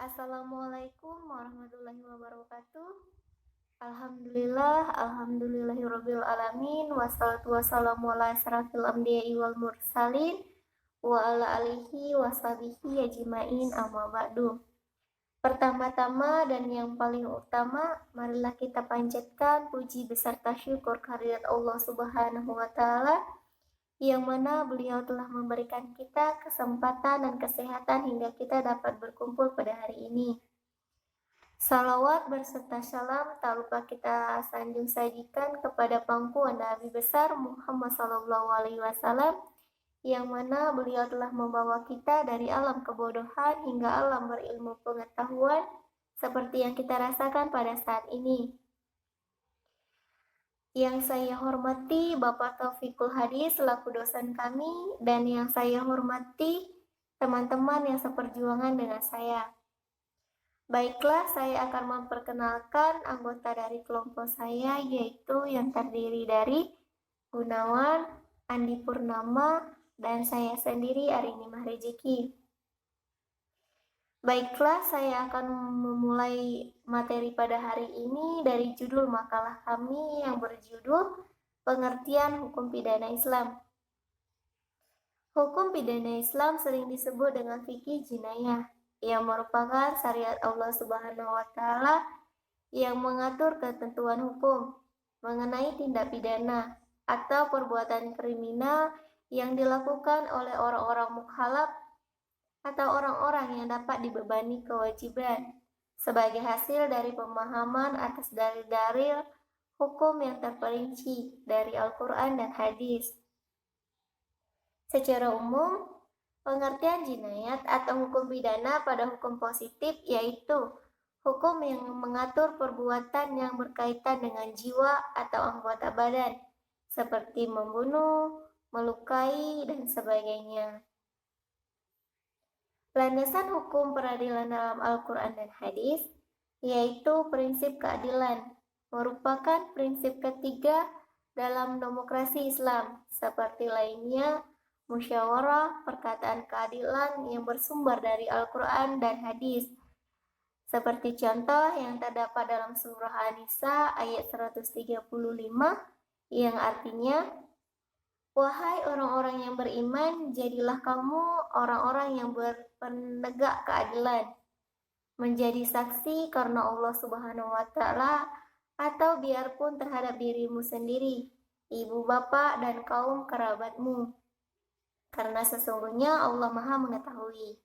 Assalamualaikum warahmatullahi wabarakatuh. Alhamdulillahirabbil alamin, wassalatu wassalamu ala asyrafil anbiya'i wal mursalin wa ala alihi washabihi ajmain, amma ba'du. Pertama-tama dan yang paling utama, marilah kita panjatkan puji beserta syukur kehadirat Allah Subhanahu wa taala yang mana beliau telah memberikan kita kesempatan dan kesehatan hingga kita dapat berkumpul pada hari ini. Salawat berserta salam tak lupa kita sanjung sajikan kepada pangkuan Nabi besar Muhammad SAW, yang mana beliau telah membawa kita dari alam kebodohan hingga alam berilmu pengetahuan seperti yang kita rasakan pada saat ini. Yang saya hormati Bapak Taufikul Hadi selaku dosen kami, dan yang saya hormati teman-teman yang seperjuangan dengan saya. Baiklah, saya akan memperkenalkan anggota dari kelompok saya, yaitu yang terdiri dari Gunawan, Andi Purnama, dan saya sendiri Arini Mahrejeki. Baiklah, saya akan memulai materi pada hari ini dari judul makalah kami yang berjudul Pengertian Hukum Pidana Islam. Hukum pidana Islam sering disebut dengan fikih jinayah, yang merupakan syariat Allah Subhanahu wa taala yang mengatur ketentuan hukum mengenai tindak pidana atau perbuatan kriminal yang dilakukan oleh orang-orang mukhalaf atau orang-orang yang dapat dibebani kewajiban sebagai hasil dari pemahaman atas dalil-dalil hukum yang terperinci dari Al-Quran dan hadis. Secara umum, pengertian jinayat atau hukum pidana pada hukum positif yaitu hukum yang mengatur perbuatan yang berkaitan dengan jiwa atau anggota badan, seperti membunuh, melukai, dan sebagainya. Landasan hukum peradilan dalam Al-Quran dan hadis yaitu prinsip keadilan, merupakan prinsip ketiga dalam demokrasi Islam, seperti lainnya musyawarah, perkataan keadilan yang bersumber dari Al-Quran dan hadis, seperti contoh yang terdapat dalam surah An-Nisa ayat 135 yang artinya, wahai orang-orang yang beriman, jadilah kamu orang-orang yang berpenegak keadilan, menjadi saksi karena Allah Subhanahu wa taala atau biarpun terhadap dirimu sendiri, ibu bapak dan kaum kerabatmu, karena sesungguhnya Allah Maha mengetahui.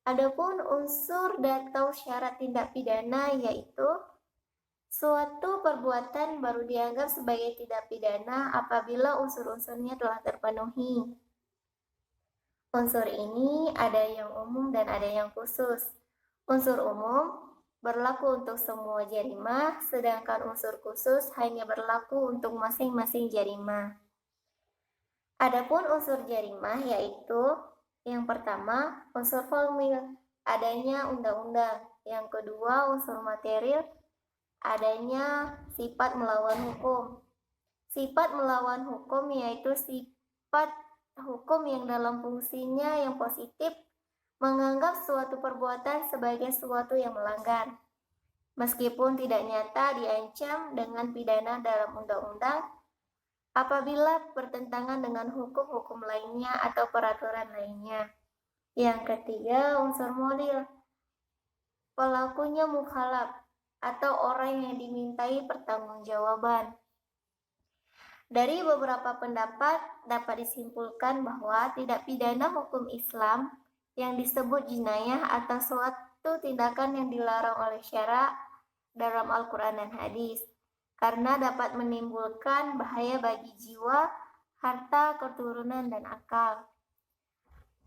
Adapun unsur atau syarat tindak pidana yaitu suatu perbuatan baru dianggap sebagai tindak pidana apabila unsur-unsurnya telah terpenuhi. Unsur ini ada yang umum dan ada yang khusus. Unsur umum berlaku untuk semua jarimah, sedangkan unsur khusus hanya berlaku untuk masing-masing jarimah. Adapun unsur jarimah yaitu yang pertama, unsur formil, adanya undang-undang. Yang kedua, unsur material, adanya sifat melawan hukum. Sifat melawan hukum yaitu sifat hukum yang dalam fungsinya yang positif menganggap suatu perbuatan sebagai sesuatu yang melanggar, meskipun tidak nyata diancam dengan pidana dalam undang-undang apabila bertentangan dengan hukum-hukum lainnya atau peraturan lainnya. Yang ketiga, unsur modil, pelakunya mukhalaf atau orang yang dimintai pertanggungjawaban. Dari beberapa pendapat dapat disimpulkan bahwa tindak pidana hukum Islam yang disebut jinayah atau suatu tindakan yang dilarang oleh syara dalam Al-Quran dan hadis, karena dapat menimbulkan bahaya bagi jiwa, harta, keturunan, dan akal.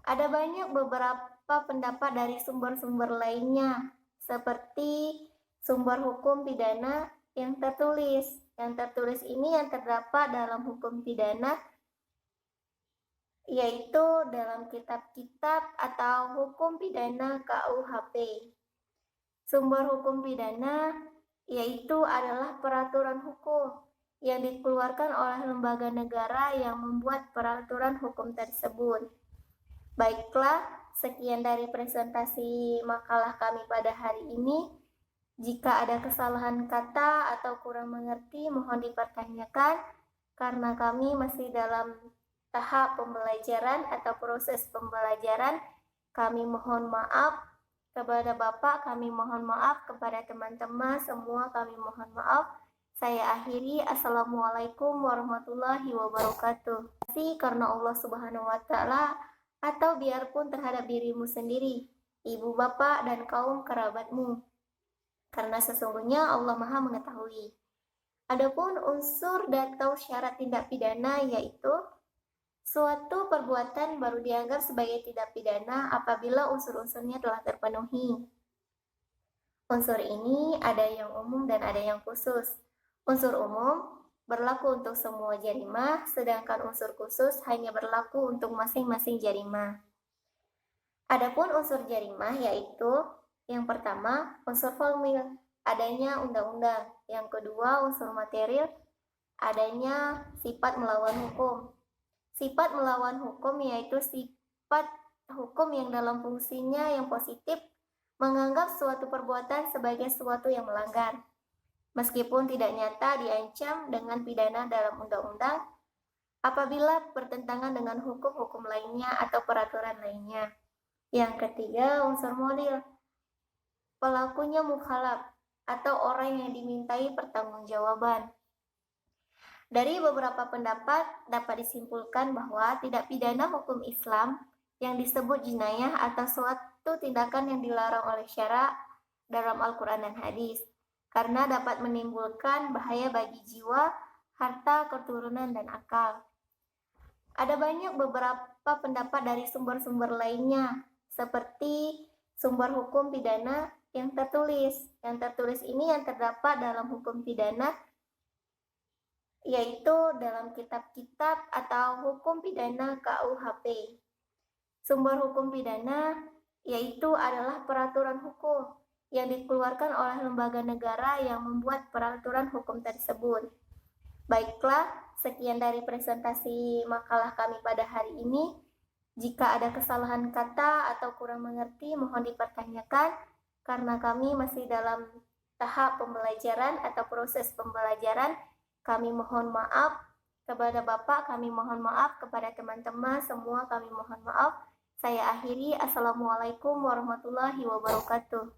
Ada banyak beberapa pendapat dari sumber-sumber lainnya, seperti sumber hukum pidana yang tertulis. Yang tertulis ini yang terdapat dalam hukum pidana, yaitu dalam kitab-kitab atau hukum pidana KUHP. Sumber hukum pidana yaitu adalah peraturan hukum yang dikeluarkan oleh lembaga negara yang membuat peraturan hukum tersebut. Baiklah, sekian dari presentasi makalah kami pada hari ini. Jika ada kesalahan kata atau kurang mengerti, mohon dipertanyakan karena kami masih dalam tahap pembelajaran atau proses pembelajaran. Kami mohon maaf kepada Bapak, kami mohon maaf kepada teman-teman semua, kami mohon maaf. Saya akhiri, Assalamualaikum warahmatullahi wabarakatuh. Terima kasih karena Allah Subhanahu wa Ta'ala, atau biarpun terhadap dirimu sendiri, ibu bapak dan kaum kerabatmu, karena sesungguhnya Allah Maha mengetahui. Adapun unsur atau syarat tindak pidana yaitu suatu perbuatan baru dianggap sebagai tindak pidana apabila unsur-unsurnya telah terpenuhi. Unsur ini ada yang umum dan ada yang khusus. Unsur umum berlaku untuk semua jarimah, sedangkan unsur khusus hanya berlaku untuk masing-masing jarimah. Adapun unsur jarimah yaitu yang pertama, unsur formil, adanya undang-undang. Yang kedua, unsur material, adanya sifat melawan hukum. Sifat melawan hukum yaitu sifat hukum yang dalam fungsinya yang positif menganggap suatu perbuatan sebagai suatu yang melanggar, meskipun tidak nyata diancam dengan pidana dalam undang-undang apabila bertentangan dengan hukum-hukum lainnya atau peraturan lainnya. Yang ketiga, unsur modil, pelakunya mukhalaf atau orang yang dimintai pertanggungjawaban. Dari beberapa pendapat dapat disimpulkan bahwa tindak pidana hukum Islam yang disebut jinayah atau suatu tindakan yang dilarang oleh syara dalam Al-Quran dan hadis, karena dapat menimbulkan bahaya bagi jiwa, harta, keturunan, dan akal. Ada banyak beberapa pendapat dari sumber-sumber lainnya, seperti sumber hukum pidana yang tertulis. Yang tertulis ini yang terdapat dalam hukum pidana, yaitu dalam kitab-kitab atau hukum pidana KUHP. Sumber hukum pidana yaitu adalah peraturan hukum yang dikeluarkan oleh lembaga negara yang membuat peraturan hukum tersebut. Baiklah, sekian dari presentasi makalah kami pada hari ini. Jika ada kesalahan kata atau kurang mengerti, mohon dipertanyakan karena kami masih dalam tahap pembelajaran atau proses pembelajaran. Kami mohon maaf kepada Bapak, kami mohon maaf kepada teman-teman semua, kami mohon maaf. Saya akhiri, Assalamualaikum warahmatullahi wabarakatuh.